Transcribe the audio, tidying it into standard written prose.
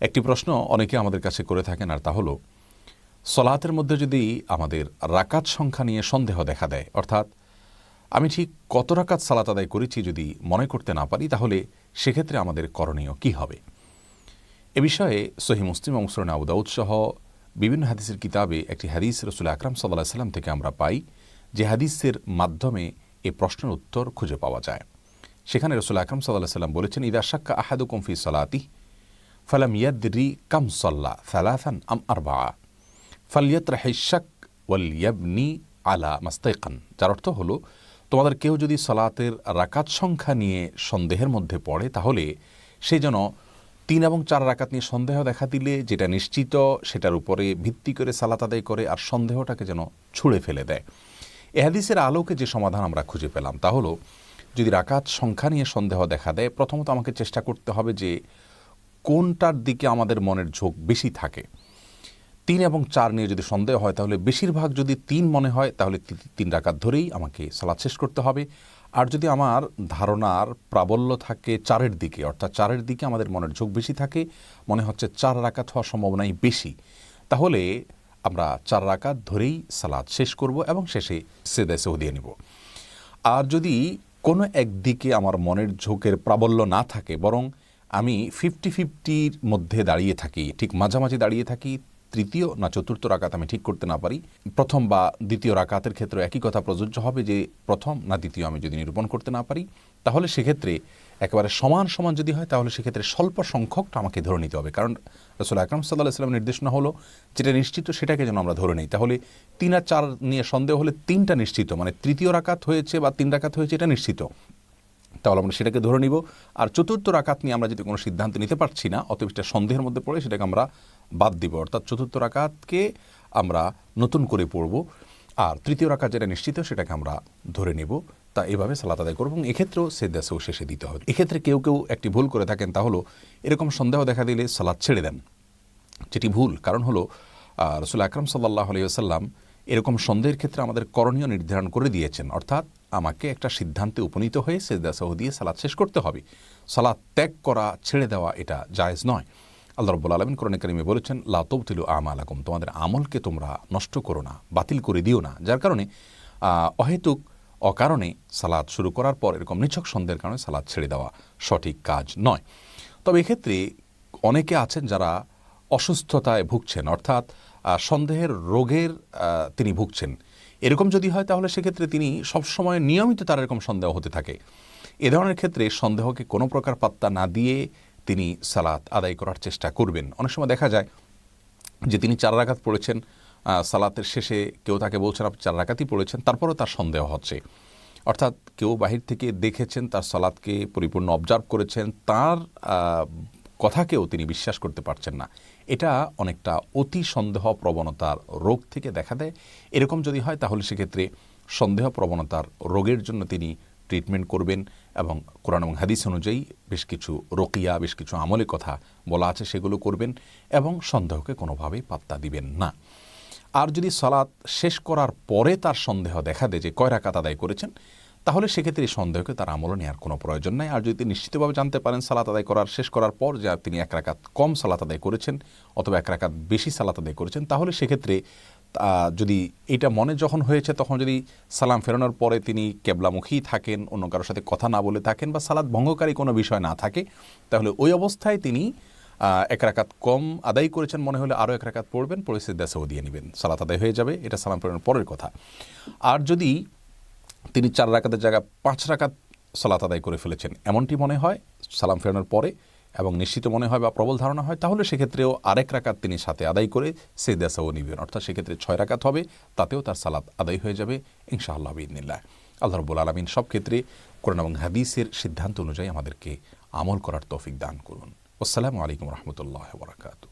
একটি প্রশ্ন অনেকে আমাদের কাছে করে থাকেন, আর তা হলো সলাতের মধ্যে যদি আমাদের রাকাত সংখ্যা নিয়ে সন্দেহ দেখা দেয়, অর্থাৎ আমি ঠিক কত রাকাত সালাত আদায় করেছি যদি মনে করতে না পারি, তাহলে সেক্ষেত্রে আমাদের করণীয় কি হবে? এ বিষয়ে সহিহ মুসলিম এবং সুনান আবু দাউদ সহ বিভিন্ন হাদিসের কিতাবে একটি হাদিস রাসূল আকরাম সাল্লাল্লাহু আলাইহি ওয়াসাল্লাম থেকে আমরা পাই, যে হাদিসের মাধ্যমে এই প্রশ্নের উত্তর খুঁজে পাওয়া যায়। সেখানে রাসূল আকরাম সাল্লাল্লাহু আলাইহি ওয়াসাল্লাম বলেছেন, ইযা শাক্কা আহাদুকুম ফি সালাতিহি ফালাম ইয়াদরি কাম সাল্লা সালাসান আম আরবাআ ফালইয়াতরাহিশ শাক ওয়ালইয়াবনি আলা মাস্তাইকান। যার অর্থ হলো, তোমাদের কেউ যদি সালাতের রাকাত সংখ্যা নিয়ে সন্দেহের মধ্যে পড়ে, তাহলে সে যেন 3 এবং 4 রাকাত নিয়ে সন্দেহ দেখা দিলে যেটা নিশ্চিত সেটার উপরে ভিত্তি করে সালাত আদায় করে, আর সন্দেহটাকে যেন ছুঁড়ে ফেলে দেয়। এ হাদিসের আলোকে যে সমাধান আমরা খুঁজে পেলাম তা হলো, যদি রাকাত সংখ্যা নিয়ে সন্দেহ দেখা দেয়, প্রথমত আমাকে চেষ্টা করতে হবে যে কোনটার দিকে আমাদের মনের ঝোঁক বেশি থাকে। 3 এবং 4 নিয়ে যদি সন্দেহ হয়, তাহলে বেশিরভাগ যদি 3 মনে হয়, তাহলে 3 রাকাত ধরেই আমাকে সালাত শেষ করতে হবে। আর যদি আমার ধারণার প্রাবল্য থাকে 4-এর দিকে, অর্থাৎ 4-এর দিকে আমাদের মনের ঝোঁক বেশি থাকে, মনে হচ্ছে 4 রাকাত হওয়ার সম্ভাবনাই বেশি, তাহলে আমরা 4 রাকাত ধরেই সালাত শেষ করব এবং শেষে সেজদায় সাহু দিয়ে নেব। আর যদি কোনো একদিকে আমার মনের ঝোঁকের প্রাবল্য না থাকে, বরং আমি 50-50-র মধ্যে দাঁড়িয়ে থাকি, ঠিক মাঝামাঝি দাঁড়িয়ে থাকি, তৃতীয় না চতুর্থ রাকাত আমি ঠিক করতে না পারি, প্রথম বা দ্বিতীয় রাকাতের ক্ষেত্রে একই কথা প্রযোজ্য হবে যে প্রথম না দ্বিতীয় আমি যদি নিরূপণ করতে না পারি, তাহলে সেক্ষেত্রে একেবারে সমান সমান যদি হয়, তাহলে সেক্ষেত্রে স্বল্প সংখ্যকটা আমাকে ধরে নিতে হবে। কারণ রাসূল আকরাম সাল্লাল্লাহু আলাইহি ওয়াসাল্লামের নির্দেশনা হলো, যেটা নিশ্চিত সেটাকে যেন আমরা ধরে নিই। তাহলে 3 আর 4 নিয়ে সন্দেহ হলে 3টা নিশ্চিত, মানে তৃতীয় রাকাত হয়েছে বা 3 রাকাত হয়েছে এটা নিশ্চিত, তাহলে আমরা সেটাকে ধরে নিব। আর চতুর্থ রাকাত নিয়ে আমরা যদি কোনো সিদ্ধান্ত নিতে পারছি না, অতএব সেটা সন্দেহের মধ্যে পড়ে, সেটাকে আমরা বাদ দিব, অর্থাৎ চতুর্থ রাকাতকে আমরা নতুন করে পড়ব, আর তৃতীয় রাকাত যেটা নিশ্চিত সেটাকে আমরা ধরে নেব। তা এভাবে সালাত আদায় করব, এবং এক্ষেত্রেও সেজদা সাহু শেষে দিতে হবে। এক্ষেত্রে কেউ কেউ একটি ভুল করে থাকেন, তা হলো এরকম সন্দেহ দেখা দিলে সালাত ছেড়ে দেন, যেটি ভুল। কারণ হলো রাসূল আকরাম সাল্লাল্লাহু আলাইহি ওয়াসাল্লাম এরকম সন্দেহের ক্ষেত্রে আমাদের করণীয় নির্ধারণ করে দিয়েছেন, অর্থাৎ আমাকে একটা সিদ্ধান্তে উপনীত হয়ে সেজদা সাহু দিয়ে সালাত শেষ করতে হবে। সালাত ত্যাগ করা, ছেড়ে দেওয়া এটা জায়েজ নয়। আল্লাহ রাব্বুল আলামিন কোরআনে কারিমে বলেছেন, লা তুবতিলু আমালাকুম, তোমাদের আমলকে তোমরা নষ্ট করো না, বাতিল করে দিও না। যার কারণে অহেতুক অকারণে সালাত শুরু করার পর এরকম নিছক সন্দেহের কারণে সালাত ছেড়ে দেওয়া সঠিক কাজ নয়। তবে এক্ষেত্রে অনেকে আছেন যারা অসুস্থতায় ভুগছেন, অর্থাৎ সন্দেহের রোগের তিনি ভুগছেন। এরকম যদি হয়, তাহলে সেক্ষেত্রে তিনি সবসময় নিয়মিত তার এরকম সন্দেহ হতে থাকে। এ ধরনের ক্ষেত্রে সন্দেহকে কোনো প্রকার পাত্তা না দিয়ে তিনি সালাত আদায় করার চেষ্টা করবেন। অনেক সময় দেখা যায় যে তিনি 4 রাকাত পড়েছেন, সালাতের শেষে কেউ তাকে বলছেন আপনি 4 রাকাতই পড়েছেন, তারপরেও তার সন্দেহ হচ্ছে, অর্থাৎ কেউ বাহির থেকে দেখেছেন, তার সালাতকে পরিপূর্ণ অবজার্ভ করেছেন, তার কথাকেও তিনি বিশ্বাস করতে পারছেন না। এটা অনেকটা অতি সন্দেহ প্রবণতার রোগ থেকে দেখা দেয়। এরকম যদি হয়, তাহলে সেক্ষেত্রে সন্দেহ প্রবণতার রোগের জন্য তিনি ট্রিটমেন্ট করবেন, এবং কোরআন এবং হাদিস অনুযায়ী বেশ কিছু রকিয়া, বেশ কিছু আমলের কথা বলা আছে, সেগুলো করবেন, এবং সন্দেহকে কোনোভাবেই পাত্তা দিবেন না। আর যদি সালাত শেষ করার পরে তার সন্দেহ দেখা দেয় যে কয় রাকাত আদায় করেছেন, তাহলে সেক্ষেত্রে এই সন্দেহকে তার আমলে নেওয়ার কোনো প্রয়োজন নাই। আর যদি তিনি নিশ্চিতভাবে জানতে পারেন সালাত আদায় করার শেষ করার পর যে তিনি 1 রাকাত কম সালাত আদায় করেছেন অথবা 1 রাকাত বেশি সালাত আদায় করেছেন, তাহলে সেক্ষেত্রে যদি এটা মনে যখন হয়েছে, তখন যদি সালাম ফেরানোর পরে তিনি কেবলামুখী থাকেন, অন্য কারোর সাথে কথা না বলে থাকেন, বা সালাত ভঙ্গকারী কোনো বিষয় না থাকে, তাহলে ওই অবস্থায় তিনি 1 রাকাত কম আদায় করেছেন মনে হলে আরও 1 রাকাত পড়বেন, পড়ে সেজদা সাহু দিয়ে নেবেন, সালাত আদায় হয়ে যাবে। এটা সালাম ফেরানোর পরের কথা। আর যদি তিনি 4 রাকাতের জায়গায় 5 রাকাত সালাত আদায় করে ফেলেছেন এমনটি মনে হয় সালাম ফেরানোর পরে, এবং নিশ্চিত মনে হয় বা প্রবল ধারণা হয়, তাহলে সেক্ষেত্রেও আরেক রাকাত তিনি সাথে আদায় করে সেজদা সাহু নিবেন, অর্থাৎ সেক্ষেত্রে 6 রাকাত হবে, তাতেও তার সালাত আদায় হয়ে যাবে ইনশাআল্লাহ বিইذনিল্লাহ। আল্লাহ রাব্বুল আলামিন সব ক্ষেত্রে কোরআন এবং হাদিসের সিদ্ধান্ত অনুযায়ী আমাদেরকে আমল করার তৌফিক দান করুন। আসসালামু আলাইকুম ওয়া রাহমাতুল্লাহি ওয়া বারাকাতুহু।